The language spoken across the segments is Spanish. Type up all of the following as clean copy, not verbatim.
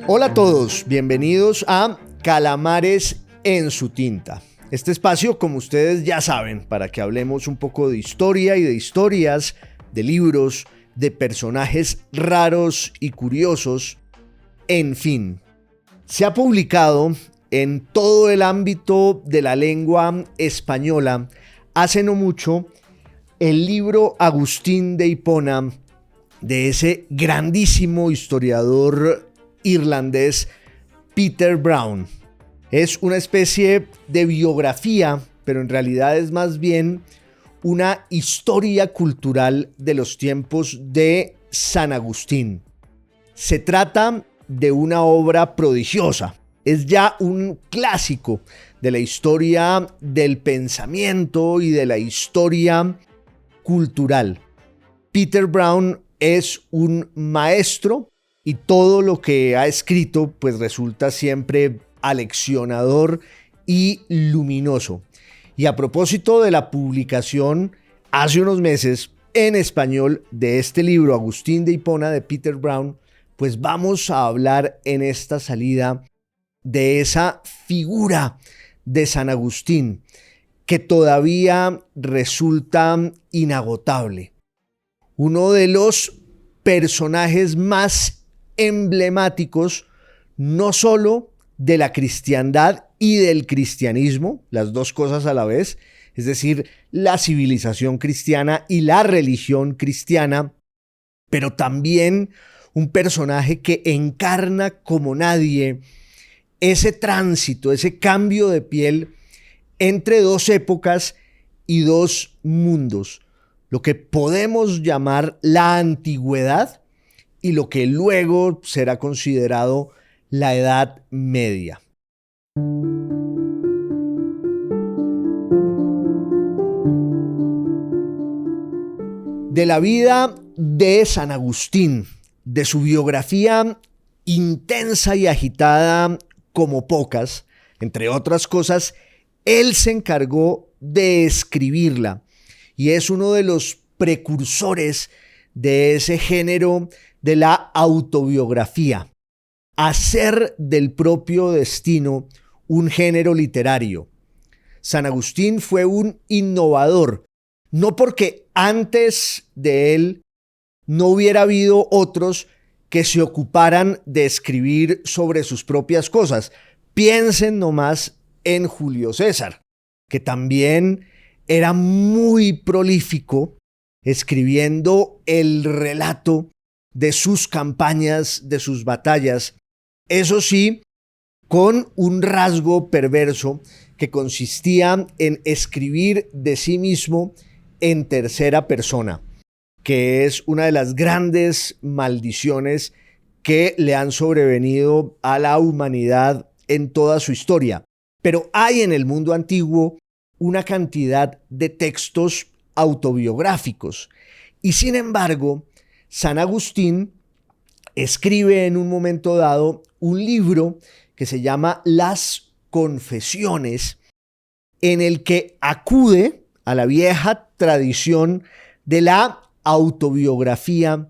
Hola a todos, bienvenidos a Calamares en su tinta. Este espacio, como ustedes ya saben, para que hablemos un poco de historia y de historias, de libros, de personajes raros y curiosos, en fin. Se ha publicado en todo el ámbito de la lengua española hace no mucho el libro Agustín de Hipona de ese grandísimo historiador irlandés Peter Brown. Es una especie de biografía, pero en realidad es más bien una historia cultural de los tiempos de San Agustín. Se trata de una obra prodigiosa. Es ya un clásico de la historia del pensamiento y de la historia cultural. Peter Brown es un maestro y todo lo que ha escrito pues resulta siempre aleccionador y luminoso. Y a propósito de la publicación hace unos meses en español de este libro Agustín de Hipona de Peter Brown, pues vamos a hablar en esta salida de esa figura de San Agustín que todavía resulta inagotable. Uno de los personajes más emblemáticos, no solo de la cristiandad y del cristianismo, las dos cosas a la vez, es decir, la civilización cristiana y la religión cristiana, pero también un personaje que encarna como nadie ese tránsito, ese cambio de piel entre dos épocas y dos mundos, lo que podemos llamar la antigüedad y lo que luego será considerado la Edad Media. De la vida de San Agustín, de su biografía intensa y agitada como pocas, entre otras cosas, él se encargó de escribirla y es uno de los precursores de ese género de la autobiografía, hacer del propio destino un género literario. San Agustín fue un innovador, no porque antes de él no hubiera habido otros que se ocuparan de escribir sobre sus propias cosas. Piensen nomás en Julio César, que también era muy prolífico escribiendo el relato de sus campañas, de sus batallas, eso sí, con un rasgo perverso que consistía en escribir de sí mismo en tercera persona, que es una de las grandes maldiciones que le han sobrevenido a la humanidad en toda su historia. Pero hay en el mundo antiguo una cantidad de textos autobiográficos y sin embargo, San Agustín escribe en un momento dado un libro que se llama Las Confesiones, en el que acude a la vieja tradición de la autobiografía,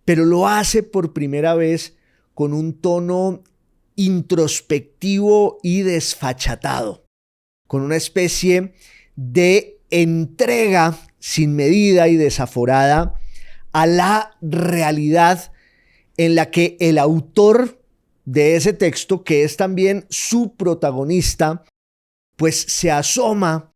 pero lo hace por primera vez con un tono introspectivo y desfachatado, con una especie de entrega sin medida y desaforada a la realidad en la que el autor de ese texto, que es también su protagonista, pues se asoma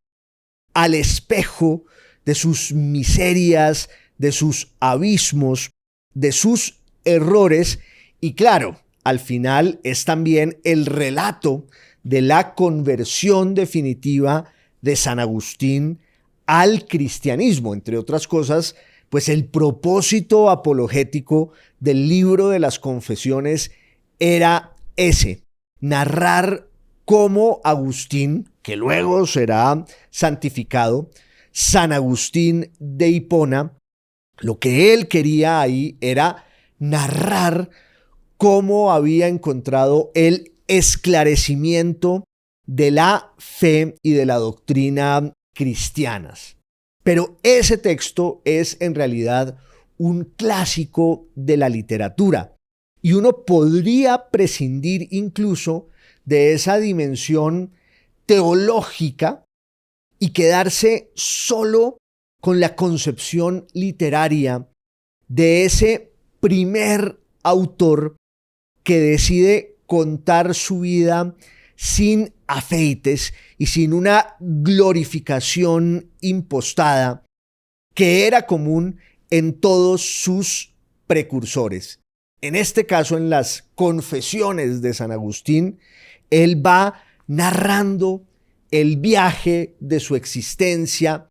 al espejo de sus miserias, de sus abismos, de sus errores y claro, al final es también el relato de la conversión definitiva de San Agustín al cristianismo, entre otras cosas, pues el propósito apologético del libro de las Confesiones era ese, narrar cómo Agustín, que luego será santificado, San Agustín de Hipona, lo que él quería ahí era narrar cómo había encontrado el esclarecimiento de la fe y de la doctrina cristianas. Pero ese texto es en realidad un clásico de la literatura Y uno podría prescindir incluso de esa dimensión teológica y quedarse solo con la concepción literaria de ese primer autor que decide contar su vida sin afeites y sin una glorificación impostada que era común en todos sus precursores. En este caso, en las Confesiones de San Agustín, él va narrando el viaje de su existencia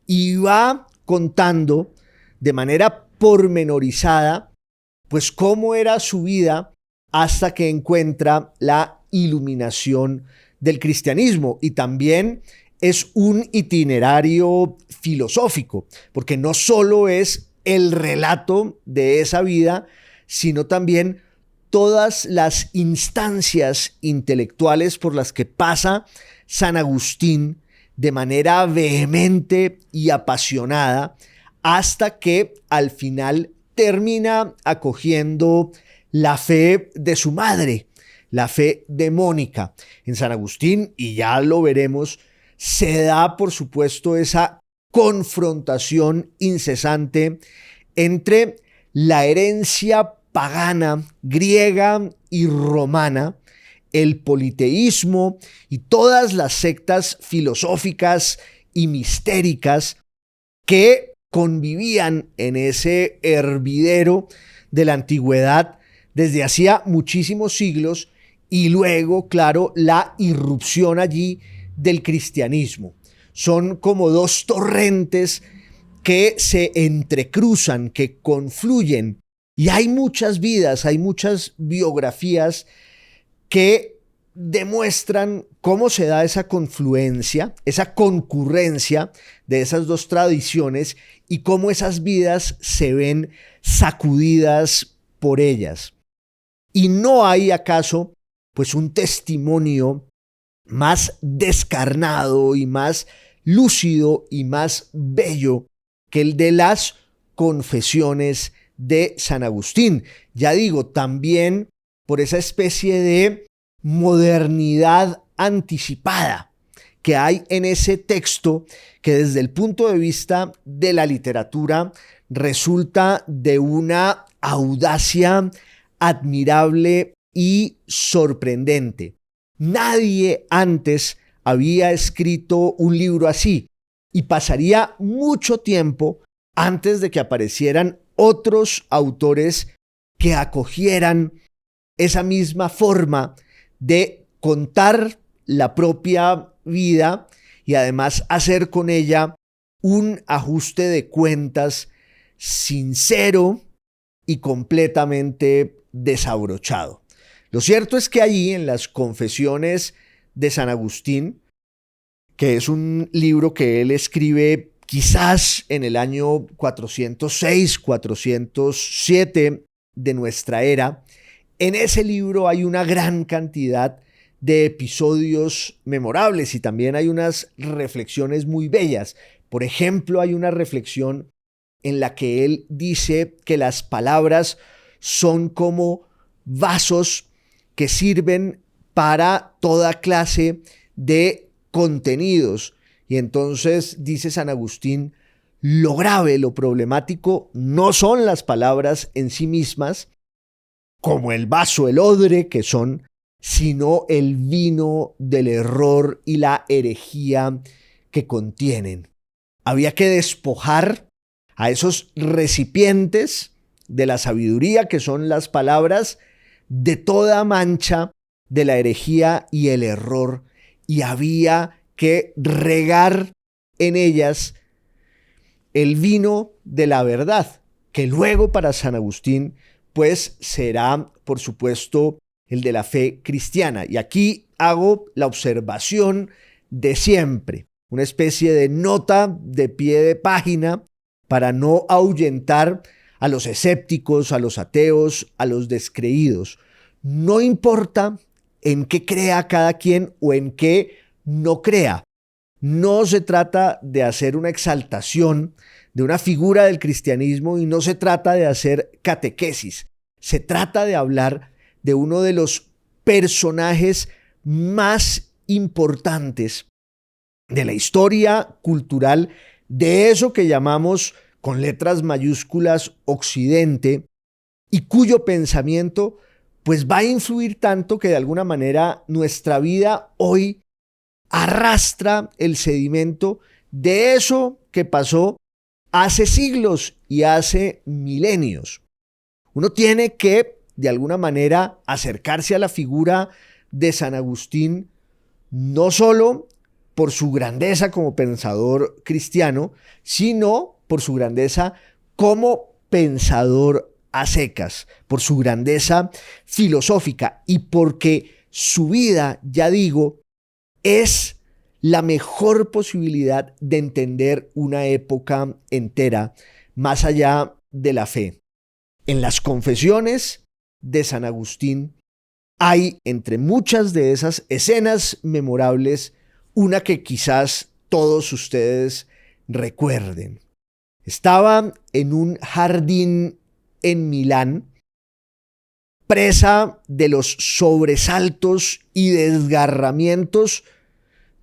y va contando de manera pormenorizada, pues cómo era su vida hasta que encuentra la iluminación del cristianismo. Y también es un itinerario filosófico, porque no solo es el relato de esa vida, sino también todas las instancias intelectuales por las que pasa San Agustín de manera vehemente y apasionada, hasta que al final termina acogiendo la fe de su madre, la fe de Mónica. En San Agustín, y ya lo veremos, se da, por supuesto, esa confrontación incesante entre la herencia pagana, griega y romana, el politeísmo y todas las sectas filosóficas y mistéricas que convivían en ese hervidero de la antigüedad desde hacía muchísimos siglos, y luego, claro, la irrupción allí del cristianismo. Son como dos torrentes que se entrecruzan, que confluyen, y hay muchas vidas, hay muchas biografías que demuestran cómo se da esa confluencia, esa concurrencia de esas dos tradiciones y cómo esas vidas se ven sacudidas por ellas. ¿Y no hay acaso pues un testimonio más descarnado y más lúcido y más bello que el de las Confesiones de San Agustín? Ya digo, también por esa especie de modernidad anticipada que hay en ese texto, que desde el punto de vista de la literatura resulta de una audacia admirable y sorprendente. Nadie antes había escrito un libro así, y pasaría mucho tiempo antes de que aparecieran otros autores que acogieran esa misma forma de contar la propia vida y además hacer con ella un ajuste de cuentas sincero y completamente desabrochado. Lo cierto es que allí, en las Confesiones de San Agustín, que es un libro que él escribe quizás en el año 406, 407 de nuestra era, en ese libro hay una gran cantidad de episodios memorables y también hay unas reflexiones muy bellas. Por ejemplo, hay una reflexión en la que él dice que las palabras son como vasos que sirven para toda clase de contenidos. Y entonces dice San Agustín, lo grave, lo problemático no son las palabras en sí mismas, como el vaso, el odre que son, sino el vino del error y la herejía que contienen. Había que despojar a esos recipientes de la sabiduría que son las palabras de toda mancha de la herejía y el error, y había que regar en ellas el vino de la verdad, que luego para San Agustín pues será, por supuesto, el de la fe cristiana. Y aquí hago la observación de siempre, una especie de nota de pie de página para no ahuyentar a los escépticos, a los ateos, a los descreídos. No importa en qué crea cada quien o en qué no crea. No se trata de hacer una exaltación de una figura del cristianismo y no se trata de hacer catequesis. Se trata de hablar de uno de los personajes más importantes de la historia cultural de eso que llamamos con letras mayúsculas Occidente, y cuyo pensamiento pues va a influir tanto que de alguna manera nuestra vida hoy arrastra el sedimento de eso que pasó hace siglos y hace milenios. Uno tiene que, de alguna manera, acercarse a la figura de San Agustín, no solo por su grandeza como pensador cristiano, sino por su grandeza como pensador a secas, por su grandeza filosófica y porque su vida, ya digo, es la mejor posibilidad de entender una época entera más allá de la fe. En las confesiones de San Agustín hay, entre muchas de esas escenas memorables, una que quizás todos ustedes recuerden. Estaba en un jardín en Milán, presa de los sobresaltos y desgarramientos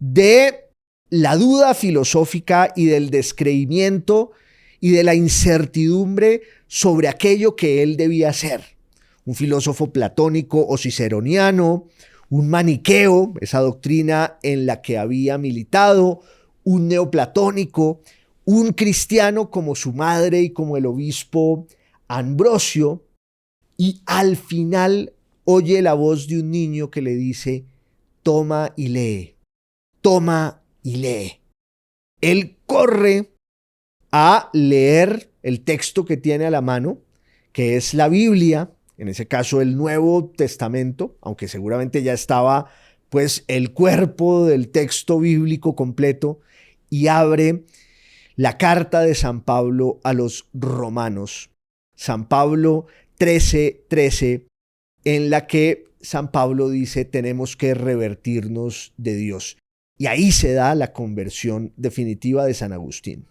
de la duda filosófica y del descreimiento y de la incertidumbre sobre aquello que él debía ser. Un filósofo platónico o ciceroniano, un maniqueo, esa doctrina en la que había militado, un neoplatónico, un cristiano como su madre y como el obispo Ambrosio, y al final oye la voz de un niño que le dice: toma y lee, toma y lee. Él corre a leer el texto que tiene a la mano, que es la Biblia, en ese caso el Nuevo Testamento, aunque seguramente ya estaba pues el cuerpo del texto bíblico completo, y abre la carta de San Pablo a los romanos, San Pablo 13:13, en la que San Pablo dice: tenemos que revertirnos de Dios. Y ahí se da la conversión definitiva de San Agustín.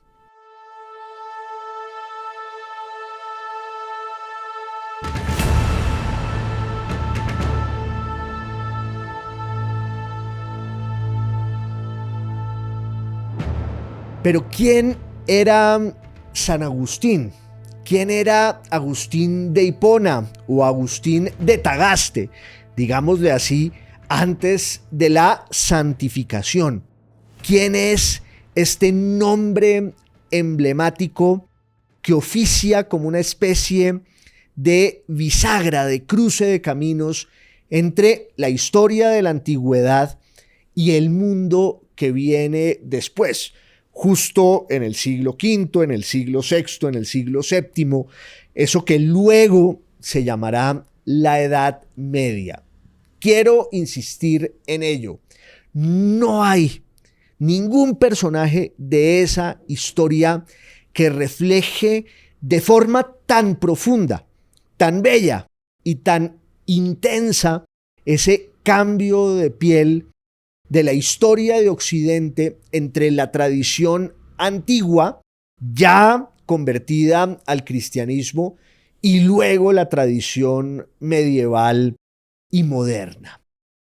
Pero ¿quién era San Agustín? ¿Quién era Agustín de Hipona o Agustín de Tagaste, digámosle así, antes de la santificación? ¿Quién es este nombre emblemático que oficia como una especie de bisagra, de cruce de caminos entre la historia de la antigüedad y el mundo que viene después? Justo en el siglo V, en el siglo VI, en el siglo VII, eso que luego se llamará la Edad Media. Quiero insistir en ello. No hay ningún personaje de esa historia que refleje de forma tan profunda, tan bella y tan intensa ese cambio de piel de la historia de Occidente entre la tradición antigua, ya convertida al cristianismo, y luego la tradición medieval y moderna.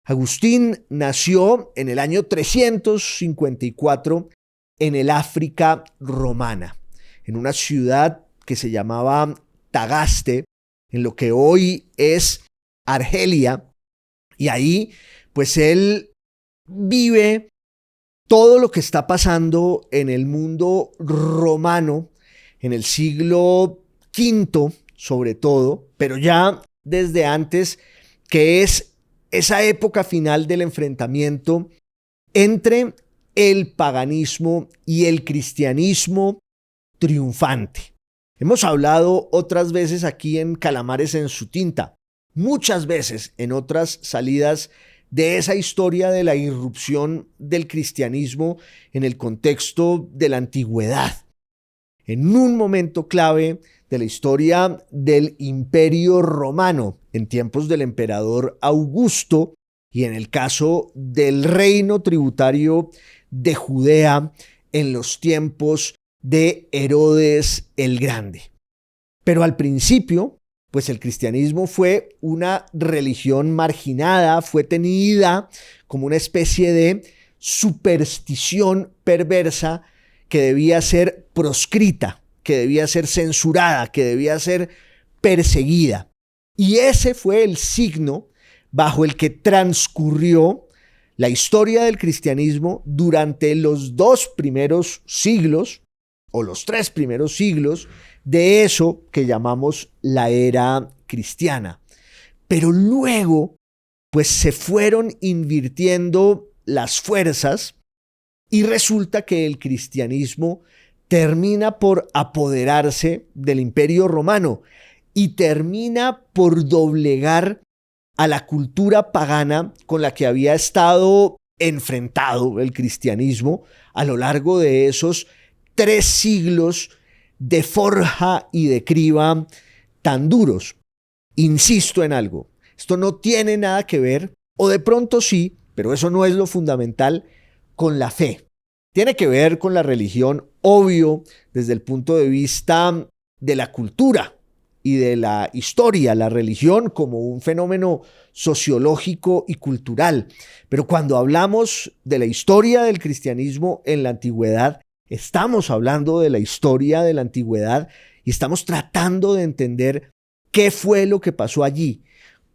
Agustín nació en el año 354 en el África romana, en una ciudad que se llamaba Tagaste, en lo que hoy es Argelia, y ahí pues él vive todo lo que está pasando en el mundo romano en el siglo V, sobre todo, pero ya desde antes, que es esa época final del enfrentamiento entre el paganismo y el cristianismo triunfante. Hemos hablado otras veces aquí en Calamares en su tinta, muchas veces en otras salidas, de esa historia de la irrupción del cristianismo en el contexto de la antigüedad, en un momento clave de la historia del Imperio Romano, en tiempos del emperador Augusto, y en el caso del reino tributario de Judea en los tiempos de Herodes el Grande. Pero al principio, pues el cristianismo fue una religión marginada, fue tenida como una especie de superstición perversa que debía ser proscrita, que debía ser censurada, que debía ser perseguida. Y ese fue el signo bajo el que transcurrió la historia del cristianismo durante los 2 primeros siglos o los 3 primeros siglos de eso que llamamos la era cristiana. Pero luego, pues se fueron invirtiendo las fuerzas y resulta que el cristianismo termina por apoderarse del Imperio Romano y termina por doblegar a la cultura pagana con la que había estado enfrentado el cristianismo a lo largo de esos 3 siglos de forja y de criba tan duros. Insisto en algo, esto no tiene nada que ver, o de pronto sí, pero eso no es lo fundamental, con la fe. Tiene que ver con la religión, obvio, desde el punto de vista de la cultura y de la historia, la religión como un fenómeno sociológico y cultural. Pero cuando hablamos de la historia del cristianismo en la antigüedad, estamos hablando de la historia de la antigüedad y estamos tratando de entender qué fue lo que pasó allí.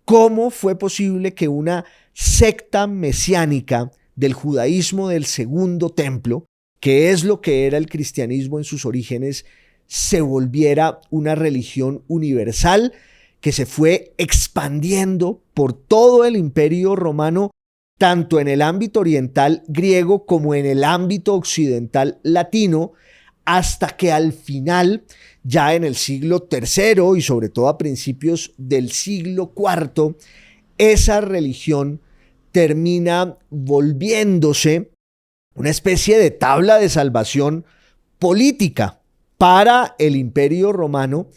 ¿Cómo fue posible que una secta mesiánica del judaísmo del Segundo Templo, que es lo que era el cristianismo en sus orígenes, se volviera una religión universal que se fue expandiendo por todo el Imperio Romano, tanto en el ámbito oriental griego como en el ámbito occidental latino, hasta que al final, ya en el siglo III y sobre todo a principios del siglo IV, esa religión termina volviéndose una especie de tabla de salvación política para el Imperio Romano.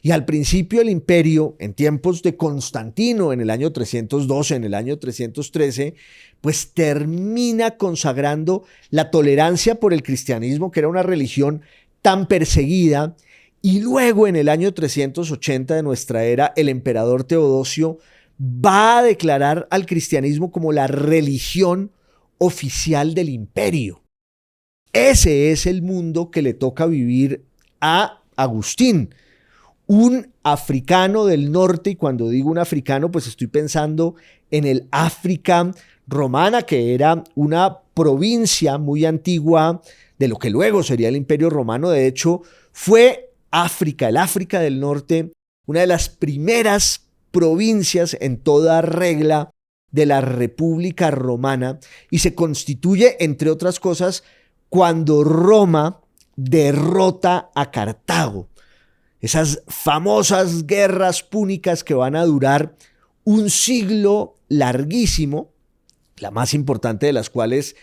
Y al principio el imperio, en tiempos de Constantino, en el año 312, en el año 313, pues termina consagrando la tolerancia por el cristianismo, que era una religión tan perseguida. Y luego, en el año 380 de nuestra era, el emperador Teodosio va a declarar al cristianismo como la religión oficial del imperio. Ese es el mundo que le toca vivir a Agustín, un africano del norte, y cuando digo un africano, pues estoy pensando en el África romana, que era una provincia muy antigua de lo que luego sería el Imperio Romano. De hecho, fue África, el África del norte, una de las primeras provincias en toda regla de la República Romana, y se constituye, entre otras cosas, cuando Roma derrota a Cartago. Esas famosas guerras púnicas que van a durar un siglo larguísimo, la más importante de las cuales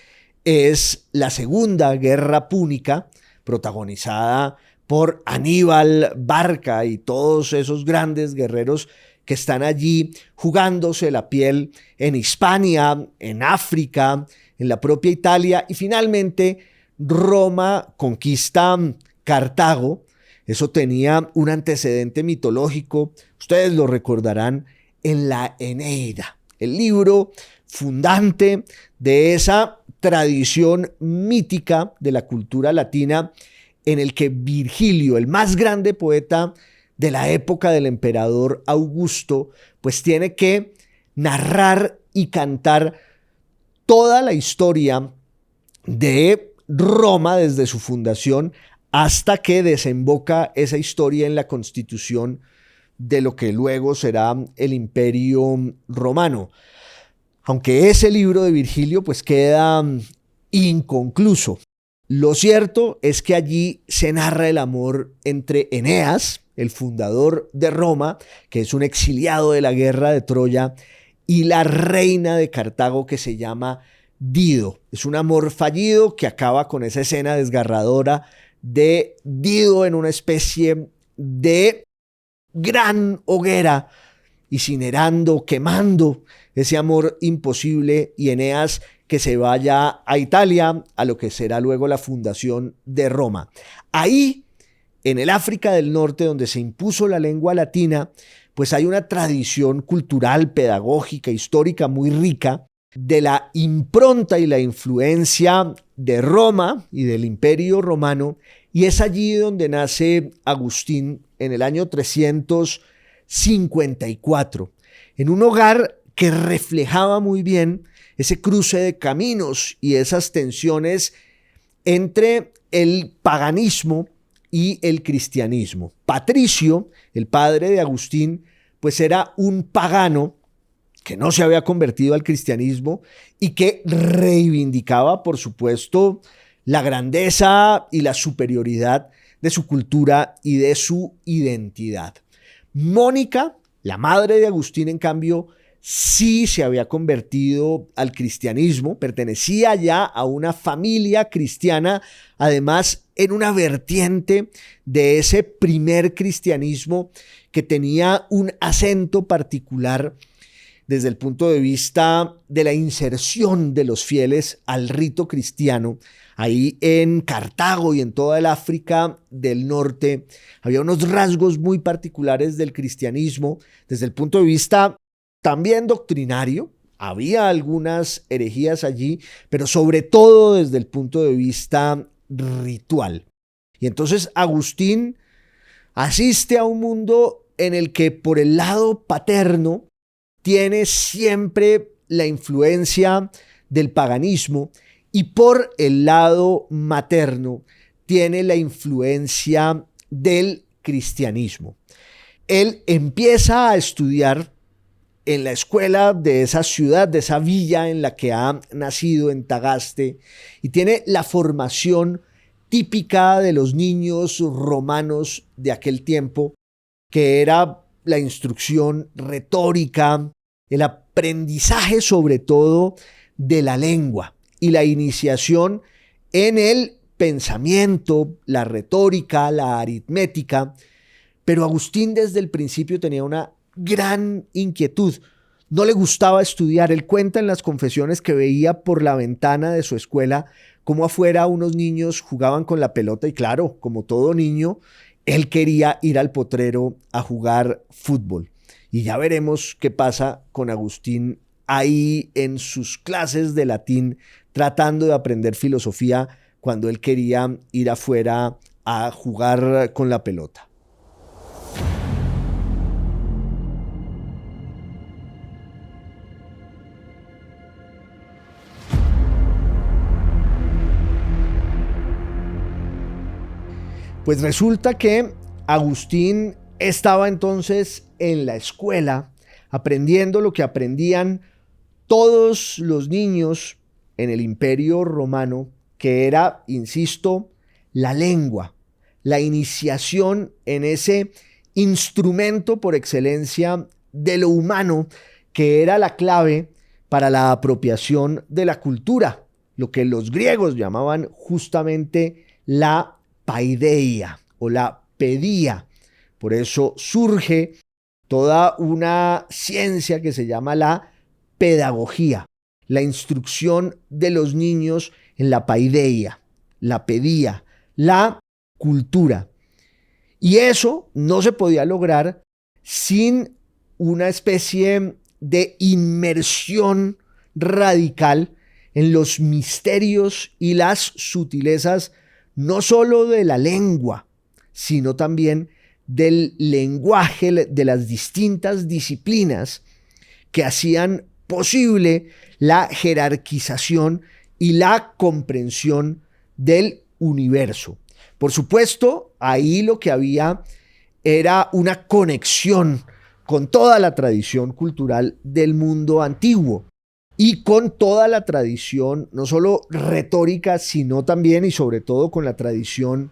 es la Segunda Guerra Púnica, protagonizada por Aníbal Barca y todos esos grandes guerreros que están allí jugándose la piel en Hispania, en África, en la propia Italia, y finalmente Roma conquista Cartago. Eso tenía un antecedente mitológico, ustedes lo recordarán, en la Eneida, el libro fundante de esa tradición mítica de la cultura latina, en el que Virgilio, el más grande poeta de la época del emperador Augusto, pues tiene que narrar y cantar toda la historia de Roma desde su fundación hasta que desemboca esa historia en la constitución de lo que luego será el Imperio Romano. Aunque ese libro de Virgilio pues queda inconcluso. Lo cierto es que allí se narra el amor entre Eneas, el fundador de Roma, que es un exiliado de la guerra de Troya, y la reina de Cartago, que se llama Dido. Es un amor fallido que acaba con esa escena desgarradora de Dido en una especie de gran hoguera, incinerando, quemando ese amor imposible, y Eneas que se vaya a Italia, a lo que será luego la fundación de Roma. Ahí, en el África del Norte, donde se impuso la lengua latina, pues hay una tradición cultural, pedagógica, histórica muy rica de la impronta y la influencia de Roma y del Imperio Romano, y es allí donde nace Agustín en el año 354, en un hogar que reflejaba muy bien ese cruce de caminos y esas tensiones entre el paganismo y el cristianismo. Patricio, el padre de Agustín, pues era un pagano que no se había convertido al cristianismo y que reivindicaba, por supuesto, la grandeza y la superioridad de su cultura y de su identidad. Mónica, la madre de Agustín, en cambio, sí se había convertido al cristianismo, pertenecía ya a una familia cristiana, además en una vertiente de ese primer cristianismo que tenía un acento particular desde el punto de vista de la inserción de los fieles al rito cristiano. Ahí en Cartago y en toda el África del Norte había unos rasgos muy particulares del cristianismo desde el punto de vista también doctrinario. Había algunas herejías allí, pero sobre todo desde el punto de vista ritual. Y entonces Agustín asiste a un mundo en el que por el lado paterno tiene siempre la influencia del paganismo y por el lado materno tiene la influencia del cristianismo. Él empieza a estudiar en la escuela de esa ciudad, de esa villa en la que ha nacido, en Tagaste, y tiene la formación típica de los niños romanos de aquel tiempo, que era la instrucción retórica, el aprendizaje sobre todo de la lengua y la iniciación en el pensamiento, la retórica, la aritmética. Pero Agustín desde el principio tenía una gran inquietud. No le gustaba estudiar. Él cuenta en las confesiones que veía por la ventana de su escuela cómo afuera unos niños jugaban con la pelota y claro, como todo niño, él quería ir al potrero a jugar fútbol. Y ya veremos qué pasa con Agustín ahí en sus clases de latín, tratando de aprender filosofía cuando él quería ir afuera a jugar con la pelota. Pues resulta que Agustín estaba entonces en la escuela aprendiendo lo que aprendían todos los niños en el Imperio Romano, que era, insisto, la lengua, la iniciación en ese instrumento por excelencia de lo humano, que era la clave para la apropiación de la cultura, lo que los griegos llamaban justamente la paideia o la pedía. Por eso surge toda una ciencia que se llama la pedagogía, la instrucción de los niños en la paideia, la pedía, la cultura. Y eso no se podía lograr sin una especie de inmersión radical en los misterios y las sutilezas no solo de la lengua, sino también del lenguaje de las distintas disciplinas que hacían posible la jerarquización y la comprensión del universo. Por supuesto, ahí lo que había era una conexión con toda la tradición cultural del mundo antiguo y con toda la tradición, no solo retórica, sino también y sobre todo con la tradición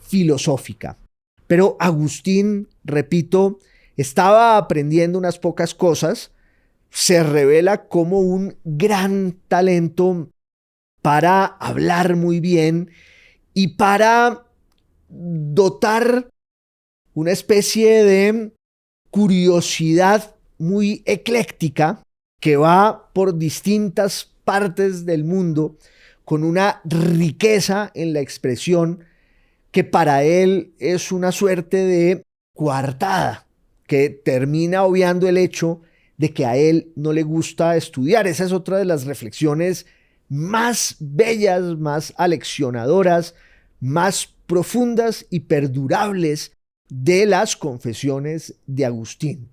filosófica. Pero Agustín, repito, estaba aprendiendo unas pocas cosas, se revela como un gran talento para hablar muy bien y para dotar una especie de curiosidad muy ecléctica que va por distintas partes del mundo con una riqueza en la expresión que para él es una suerte de coartada, que termina obviando el hecho de que a él no le gusta estudiar. Esa es otra de las reflexiones más bellas, más aleccionadoras, más profundas y perdurables de las confesiones de Agustín.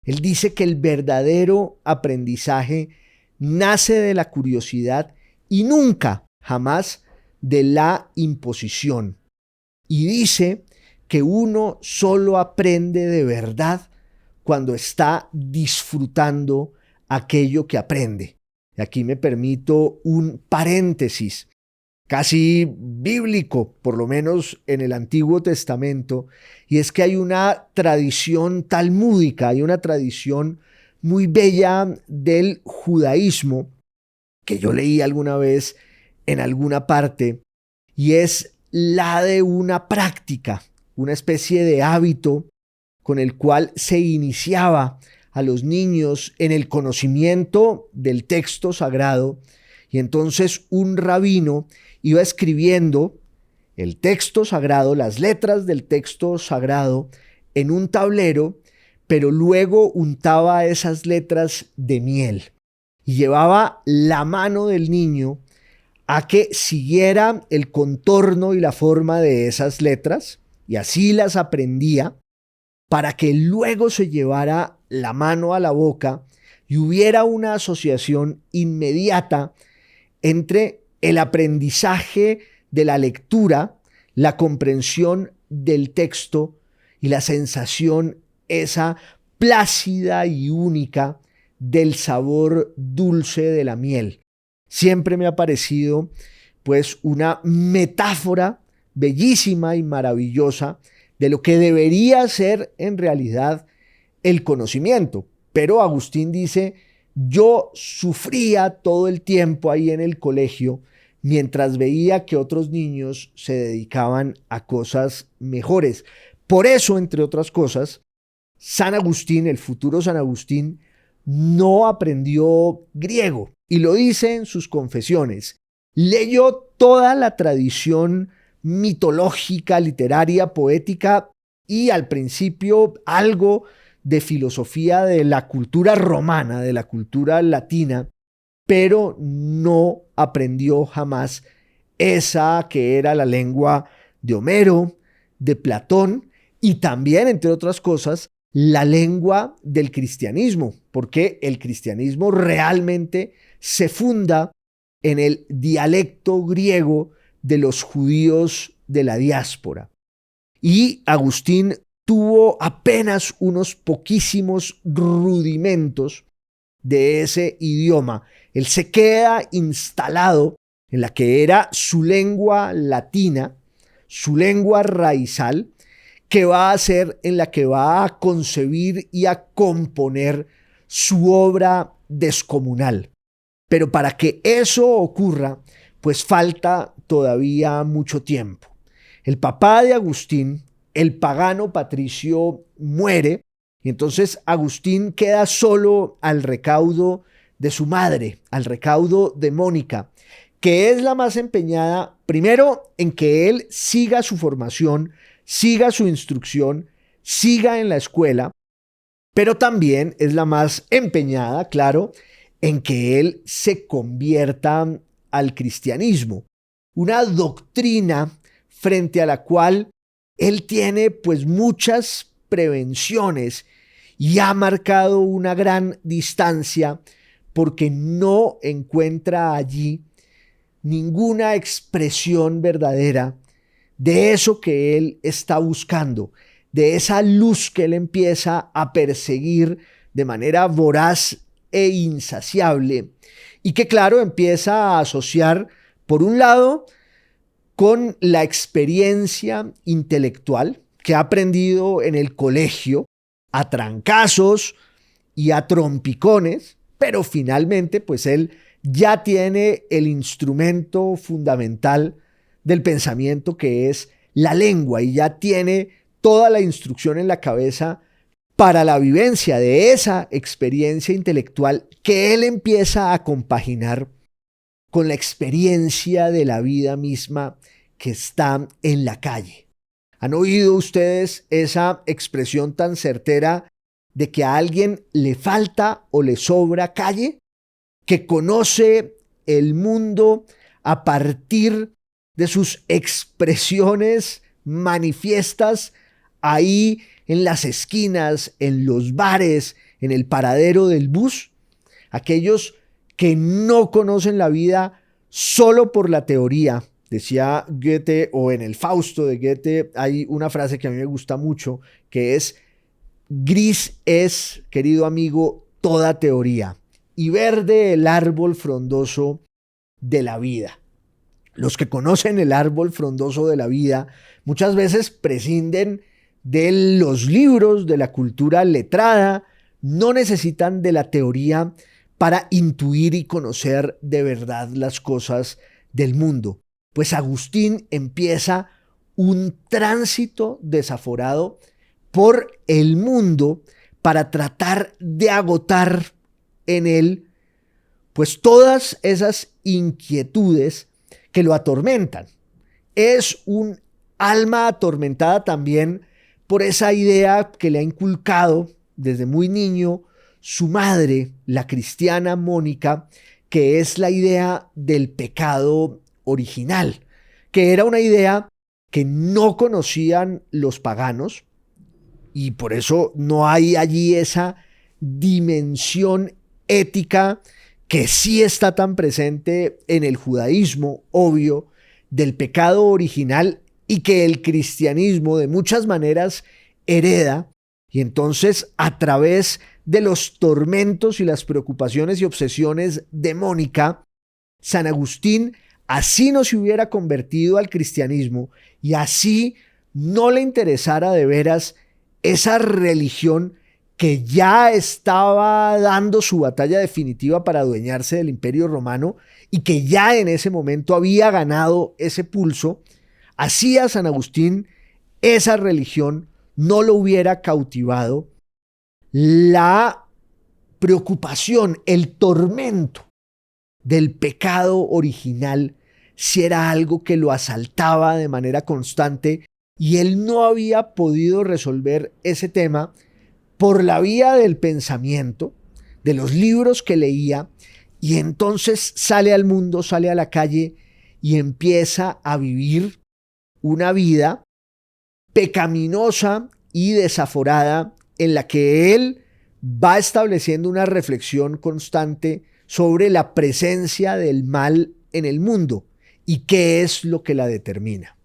Él dice que el verdadero aprendizaje nace de la curiosidad y nunca, jamás, de la imposición. Y dice que uno solo aprende de verdad cuando está disfrutando aquello que aprende. Y aquí me permito un paréntesis casi bíblico, por lo menos en el Antiguo Testamento, y es que hay una tradición talmúdica, hay una tradición muy bella del judaísmo que yo leí alguna vez en alguna parte, y es la de una práctica, una especie de hábito con el cual se iniciaba a los niños en el conocimiento del texto sagrado, y entonces un rabino iba escribiendo el texto sagrado, las letras del texto sagrado en un tablero, pero luego untaba esas letras de miel y llevaba la mano del niño a que siguiera el contorno y la forma de esas letras, y así las aprendía, para que luego se llevara la mano a la boca y hubiera una asociación inmediata entre el aprendizaje de la lectura, la comprensión del texto y la sensación esa plácida y única del sabor dulce de la miel. Siempre me ha parecido pues una metáfora bellísima y maravillosa de lo que debería ser en realidad el conocimiento. Pero Agustín dice: yo sufría todo el tiempo ahí en el colegio mientras veía que otros niños se dedicaban a cosas mejores. Por eso, entre otras cosas, San Agustín, el futuro San Agustín, no aprendió griego, y lo dice en sus confesiones. Leyó toda la tradición mitológica, literaria, poética, y al principio algo de filosofía de la cultura romana, de la cultura latina, pero no aprendió jamás esa que era la lengua de Homero, de Platón, y también, entre otras cosas, la lengua del cristianismo, porque el cristianismo realmente se funda en el dialecto griego de los judíos de la diáspora. Y Agustín tuvo apenas unos poquísimos rudimentos de ese idioma. Él se queda instalado en la que era su lengua latina, su lengua raizal, que va a ser en la que va a concebir y a componer su obra descomunal. Pero para que eso ocurra, pues falta todavía mucho tiempo. El papá de Agustín, el pagano Patricio, muere, y entonces Agustín queda solo al recaudo de su madre, al recaudo de Mónica, que es la más empeñada, primero, en que él siga su formación, siga su instrucción, siga en la escuela, pero también es la más empeñada, claro, en que él se convierta al cristianismo, una doctrina frente a la cual él tiene pues muchas prevenciones y ha marcado una gran distancia porque no encuentra allí ninguna expresión verdadera de eso que él está buscando, de esa luz que él empieza a perseguir de manera voraz e insaciable, y que claro empieza a asociar por un lado con la experiencia intelectual que ha aprendido en el colegio a trancazos y a trompicones, pero finalmente pues él ya tiene el instrumento fundamental del pensamiento, que es la lengua, y ya tiene toda la instrucción en la cabeza para la vivencia de esa experiencia intelectual que él empieza a compaginar con la experiencia de la vida misma que está en la calle. ¿Han oído ustedes esa expresión tan certera de que a alguien le falta o le sobra calle? Que conoce el mundo a partir de sus expresiones manifiestas ahí en las esquinas, en los bares, en el paradero del bus. Aquellos que no conocen la vida solo por la teoría. Decía Goethe, o en el Fausto de Goethe hay una frase que a mí me gusta mucho, que es: gris es, querido amigo, toda teoría, y verde el árbol frondoso de la vida. Los que conocen el árbol frondoso de la vida muchas veces prescinden de los libros, de la cultura letrada, no necesitan de la teoría para intuir y conocer de verdad las cosas del mundo. Pues Agustín empieza un tránsito desaforado por el mundo para tratar de agotar en él pues todas esas inquietudes que lo atormentan. Es un alma atormentada también por esa idea que le ha inculcado desde muy niño su madre, la cristiana Mónica, que es la idea del pecado original, que era una idea que no conocían los paganos, y por eso no hay allí esa dimensión ética que sí está tan presente en el judaísmo, obvio, del pecado original, y que el cristianismo de muchas maneras hereda. Y entonces, a través de los tormentos y las preocupaciones y obsesiones de Mónica, San Agustín, así no se hubiera convertido al cristianismo y así no le interesara de veras esa religión que ya estaba dando su batalla definitiva para adueñarse del Imperio Romano y que ya en ese momento había ganado ese pulso, así a San Agustín esa religión no lo hubiera cautivado. La preocupación, el tormento del pecado original, si era algo que lo asaltaba de manera constante, y él no había podido resolver ese tema por la vía del pensamiento, de los libros que leía, y entonces sale al mundo, sale a la calle y empieza a vivir una vida pecaminosa y desaforada en la que él va estableciendo una reflexión constante sobre la presencia del mal en el mundo y qué es lo que la determina.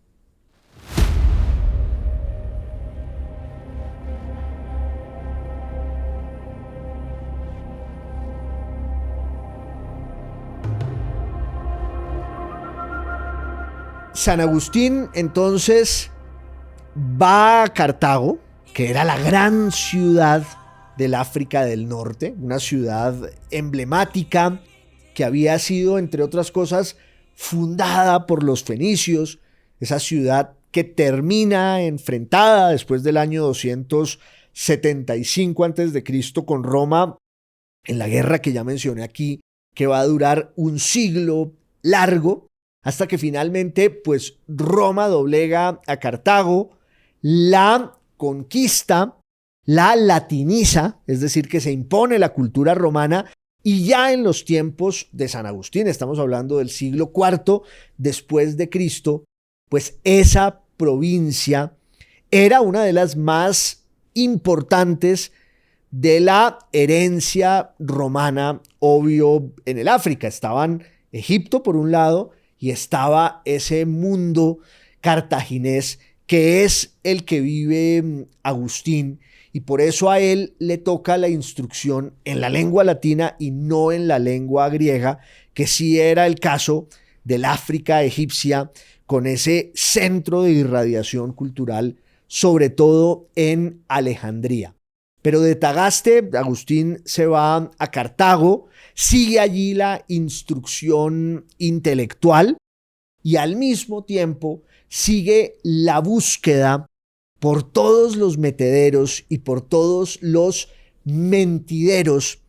San Agustín entonces va a Cartago, que era la gran ciudad del África del Norte, una ciudad emblemática que había sido, entre otras cosas, fundada por los fenicios, esa ciudad que termina enfrentada después del año 275 a.C. con Roma, en la guerra que ya mencioné aquí, que va a durar un siglo largo, hasta que finalmente pues Roma doblega a Cartago, la conquista, la latiniza, es decir, que se impone la cultura romana, y ya en los tiempos de San Agustín, estamos hablando del siglo IV después de Cristo, pues esa provincia era una de las más importantes de la herencia romana, obvio, en el África. Estaban Egipto por un lado y estaba ese mundo cartaginés que es el que vive Agustín, y por eso a él le toca la instrucción en la lengua latina y no en la lengua griega, que sí era el caso del África egipcia, con ese centro de irradiación cultural, sobre todo en Alejandría. Pero de Tagaste, Agustín se va a Cartago, sigue allí la instrucción intelectual y al mismo tiempo sigue la búsqueda por todos los metederos y por todos los mentideros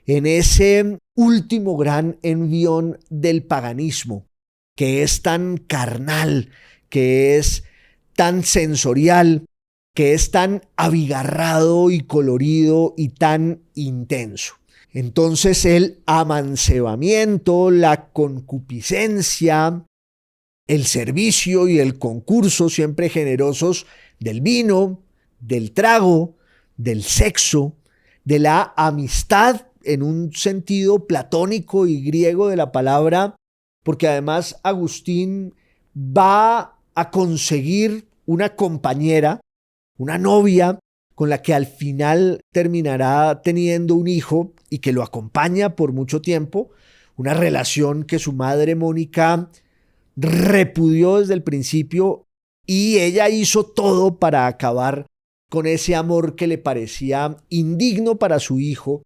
en ese último gran envión del paganismo, que es tan carnal, que es tan sensorial, que es tan abigarrado y colorido y tan intenso. Entonces el amancebamiento, la concupiscencia, el servicio y el concurso siempre generosos del vino, del trago, del sexo, de la amistad en un sentido platónico y griego de la palabra, porque además Agustín va a conseguir una compañera, una novia, con la que al final terminará teniendo un hijo y que lo acompaña por mucho tiempo, una relación que su madre Mónica repudió desde el principio y ella hizo todo para acabar con ese amor que le parecía indigno para su hijo,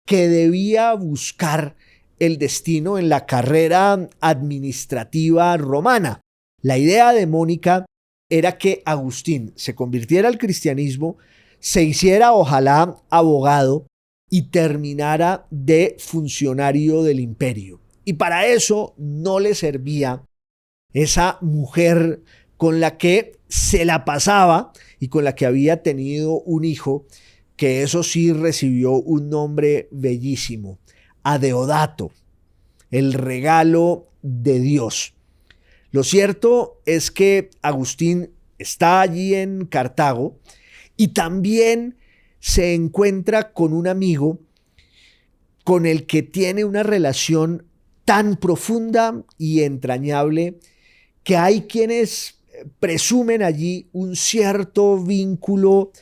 que debía buscar el destino en la carrera administrativa romana. La idea de Mónica era que Agustín se convirtiera al cristianismo, se hiciera ojalá abogado y terminara de funcionario del imperio. Y para eso no le servía esa mujer con la que se la pasaba y con la que había tenido un hijo, que eso sí recibió un nombre bellísimo, Adeodato, el regalo de Dios. Lo cierto es que Agustín está allí en Cartago y también se encuentra con un amigo con el que tiene una relación tan profunda y entrañable que hay quienes presumen allí un cierto vínculo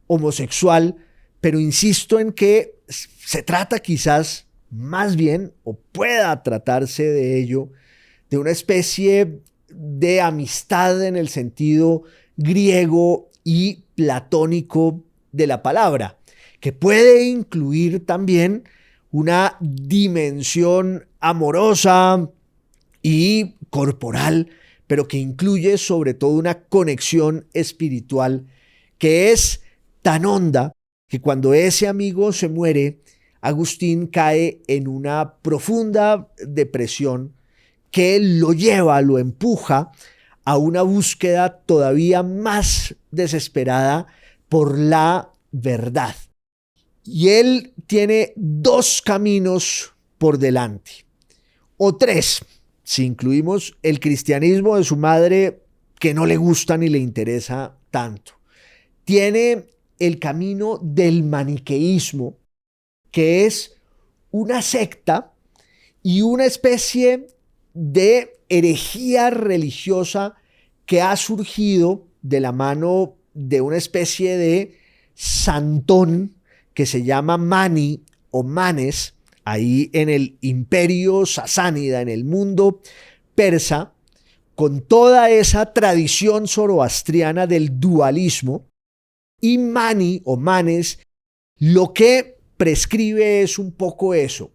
homosexual, pero insisto en que se trata quizás más bien, o pueda tratarse de ello, de una especie de amistad en el sentido griego y platónico de la palabra, que puede incluir también una dimensión amorosa y corporal, pero que incluye sobre todo una conexión espiritual que es tan honda que cuando ese amigo se muere, Agustín cae en una profunda depresión que lo lleva, lo empuja a una búsqueda todavía más desesperada por la verdad. Y él tiene dos caminos por delante, o tres, si incluimos el cristianismo de su madre, que no le gusta ni le interesa tanto. Tiene el camino del maniqueísmo, que es una secta y una especie de herejía religiosa que ha surgido de la mano de una especie de santón que se llama Mani o Manes, ahí en el imperio sasánida, en el mundo persa, con toda esa tradición zoroastriana del dualismo. Y Mani o Manes lo que prescribe es un poco eso,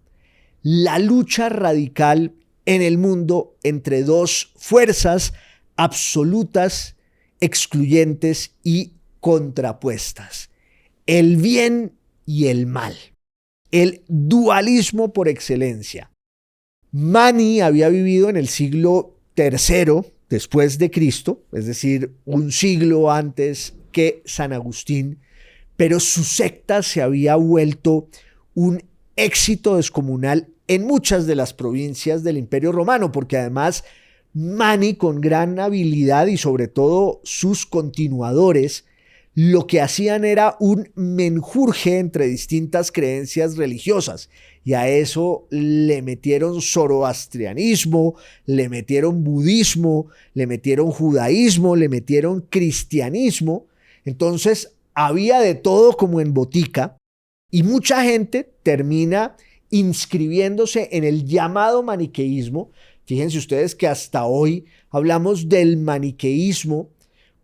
la lucha radical en el mundo entre dos fuerzas absolutas, excluyentes y contrapuestas, el bien y el mal, el dualismo por excelencia. Mani había vivido en el siglo III después de Cristo, es decir, un siglo antes que San Agustín, pero su secta se había vuelto un éxito descomunal en muchas de las provincias del Imperio Romano, porque además Mani, con gran habilidad y sobre todo sus continuadores, lo que hacían era un menjurje entre distintas creencias religiosas, y a eso le metieron zoroastrianismo, le metieron budismo, le metieron judaísmo, le metieron cristianismo. Entonces había de todo como en botica, y mucha gente termina inscribiéndose en el llamado maniqueísmo. Fíjense ustedes que hasta hoy hablamos del maniqueísmo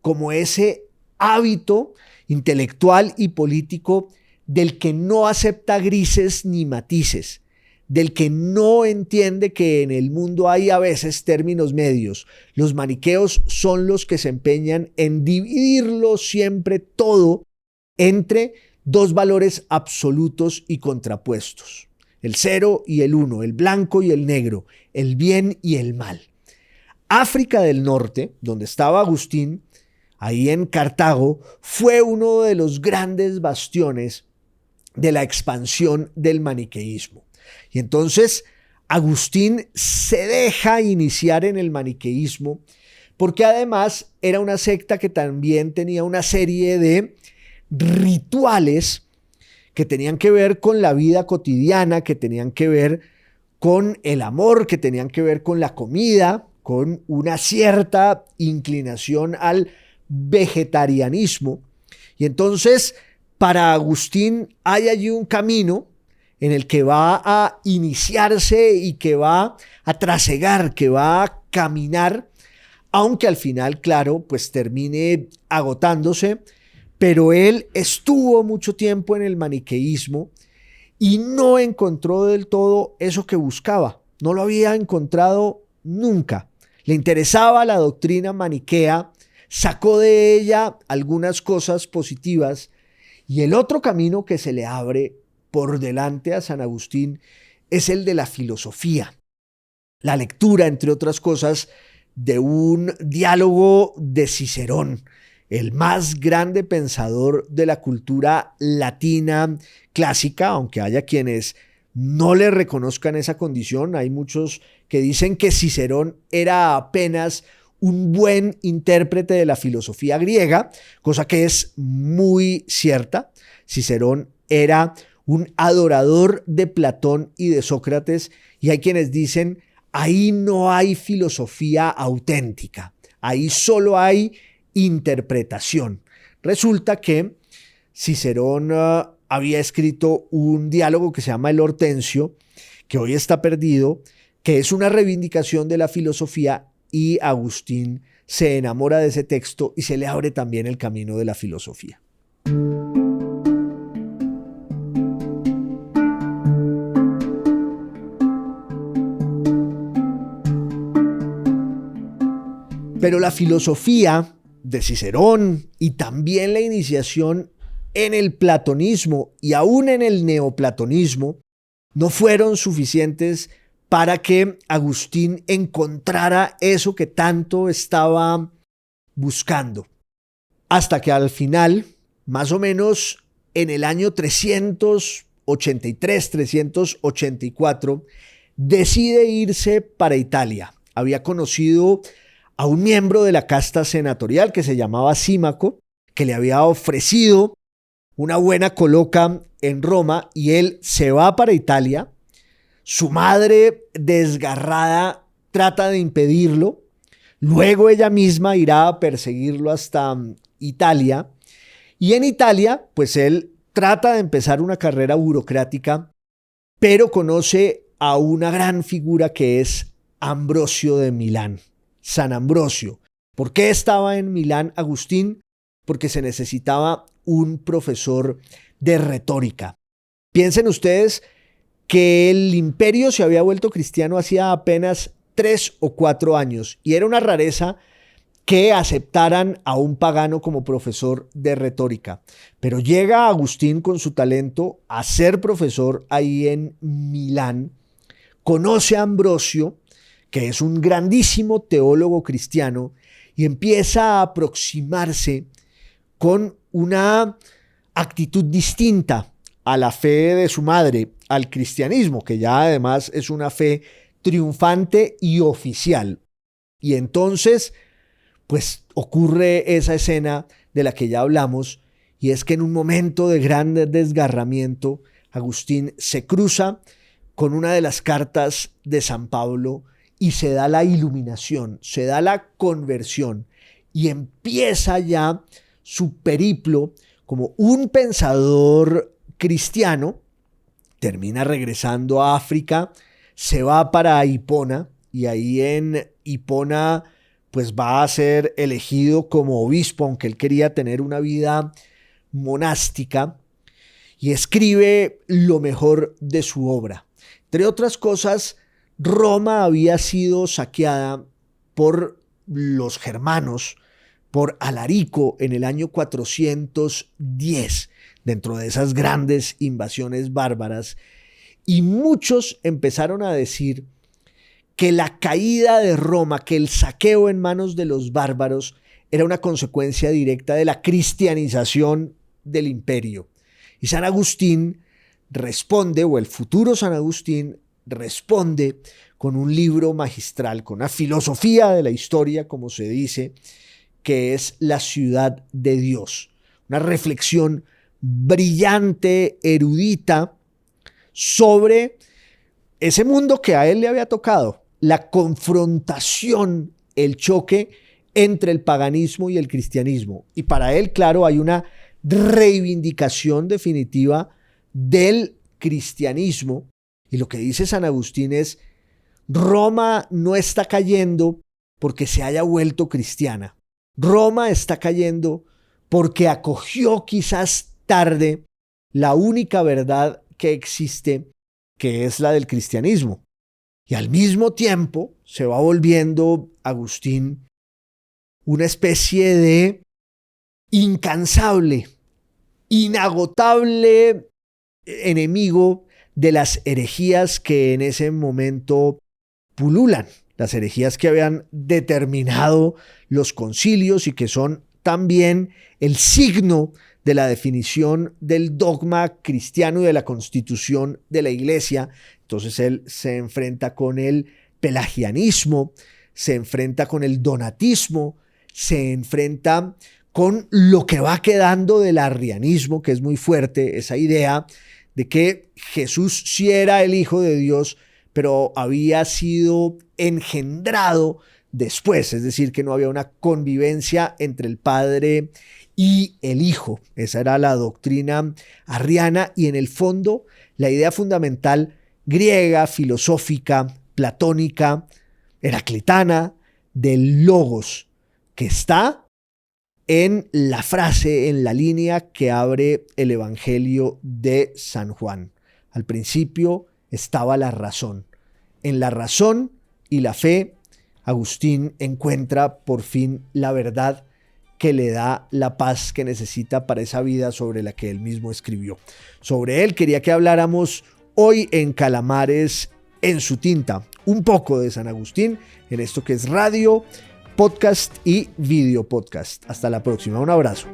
como ese hábito intelectual y político del que no acepta grises ni matices, del que no entiende que en el mundo hay a veces términos medios. Los maniqueos son los que se empeñan en dividirlo siempre todo entre dos valores absolutos y contrapuestos, el 0 y el 1, el blanco y el negro, el bien y el mal. África del Norte, donde estaba Agustín, ahí en Cartago, fue uno de los grandes bastiones de la expansión del maniqueísmo. Y entonces Agustín se deja iniciar en el maniqueísmo porque además era una secta que también tenía una serie de rituales que tenían que ver con la vida cotidiana, que tenían que ver con el amor, que tenían que ver con la comida, con una cierta inclinación al vegetarianismo. Y entonces, para Agustín hay allí un camino en el que va a iniciarse y que va a trasegar, que va a caminar, aunque al final, claro, pues termine agotándose, pero él estuvo mucho tiempo en el maniqueísmo y no encontró del todo eso que buscaba, no lo había encontrado nunca. Le interesaba la doctrina maniquea, sacó de ella algunas cosas positivas y el otro camino que se le abre por delante a San Agustín es el de la filosofía. La lectura, entre otras cosas, de un diálogo de Cicerón, el más grande pensador de la cultura latina clásica, aunque haya quienes no le reconozcan esa condición. Hay muchos que dicen que Cicerón era apenas un buen intérprete de la filosofía griega, cosa que es muy cierta. Cicerón era un adorador de Platón y de Sócrates, y hay quienes dicen, ahí no hay filosofía auténtica, ahí solo hay interpretación. Resulta que Cicerón había escrito un diálogo que se llama El Hortensio, que hoy está perdido, que es una reivindicación de la filosofía, y Agustín se enamora de ese texto y se le abre también el camino de la filosofía. Pero la filosofía de Cicerón y también la iniciación en el platonismo y aún en el neoplatonismo no fueron suficientes para que Agustín encontrara eso que tanto estaba buscando. Hasta que al final, más o menos en el año 383, 384, decide irse para Italia. Había conocido a un miembro de la casta senatorial que se llamaba Símaco, que le había ofrecido una buena coloca en Roma, y él se va para Italia. Su madre, desgarrada, trata de impedirlo. Luego ella misma irá a perseguirlo hasta Italia. Y en Italia, pues él trata de empezar una carrera burocrática, pero conoce a una gran figura que es Ambrosio de Milán, San Ambrosio. ¿Por qué estaba en Milán Agustín? Porque se necesitaba un profesor de retórica. Piensen ustedes que el imperio se había vuelto cristiano hacía apenas 3 o 4 años y era una rareza que aceptaran a un pagano como profesor de retórica. Pero llega Agustín con su talento a ser profesor ahí en Milán, conoce a Ambrosio, que es un grandísimo teólogo cristiano, y empieza a aproximarse con una actitud distinta a la fe de su madre, al cristianismo, que ya además es una fe triunfante y oficial. Y entonces, pues ocurre esa escena de la que ya hablamos, y es que en un momento de gran desgarramiento, Agustín se cruza con una de las cartas de San Pablo y se da la iluminación, se da la conversión, y empieza ya su periplo como un pensador cristiano. Termina regresando a África, se va para Hipona, y ahí en Hipona pues va a ser elegido como obispo, aunque él quería tener una vida monástica, y escribe lo mejor de su obra. Entre otras cosas, Roma había sido saqueada por los germanos, por Alarico en el año 410, dentro de esas grandes invasiones bárbaras, y muchos empezaron a decir que la caída de Roma, que el saqueo en manos de los bárbaros, era una consecuencia directa de la cristianización del imperio. Y San Agustín responde, o el futuro San Agustín responde con un libro magistral, con una filosofía de la historia, como se dice, que es La ciudad de Dios. Una reflexión brillante, erudita, sobre ese mundo que a él le había tocado, la confrontación, el choque entre el paganismo y el cristianismo. Y para él, claro, hay una reivindicación definitiva del cristianismo. Y lo que dice San Agustín es: Roma no está cayendo porque se haya vuelto cristiana. Roma está cayendo porque acogió quizás tarde la única verdad que existe, que es la del cristianismo. Y al mismo tiempo se va volviendo Agustín una especie de incansable, inagotable enemigo de las herejías que en ese momento pululan, las herejías que habían determinado los concilios y que son también el signo de la definición del dogma cristiano y de la constitución de la iglesia. Entonces él se enfrenta con el pelagianismo, se enfrenta con el donatismo, se enfrenta con lo que va quedando del arrianismo, que es muy fuerte, esa idea de que Jesús sí era el Hijo de Dios, pero había sido engendrado después, es decir, que no había una convivencia entre el Padre y el Hijo. Esa era la doctrina arriana y en el fondo la idea fundamental griega, filosófica, platónica, heraclitana del logos, que está en la frase, en la línea que abre el Evangelio de San Juan. Al principio estaba la razón. En la razón y la fe, Agustín encuentra por fin la verdad que le da la paz que necesita para esa vida sobre la que él mismo escribió. Sobre él quería que habláramos hoy en Calamares en su tinta, un poco de San Agustín en esto que es radio, podcast y video podcast. Hasta la próxima, un abrazo.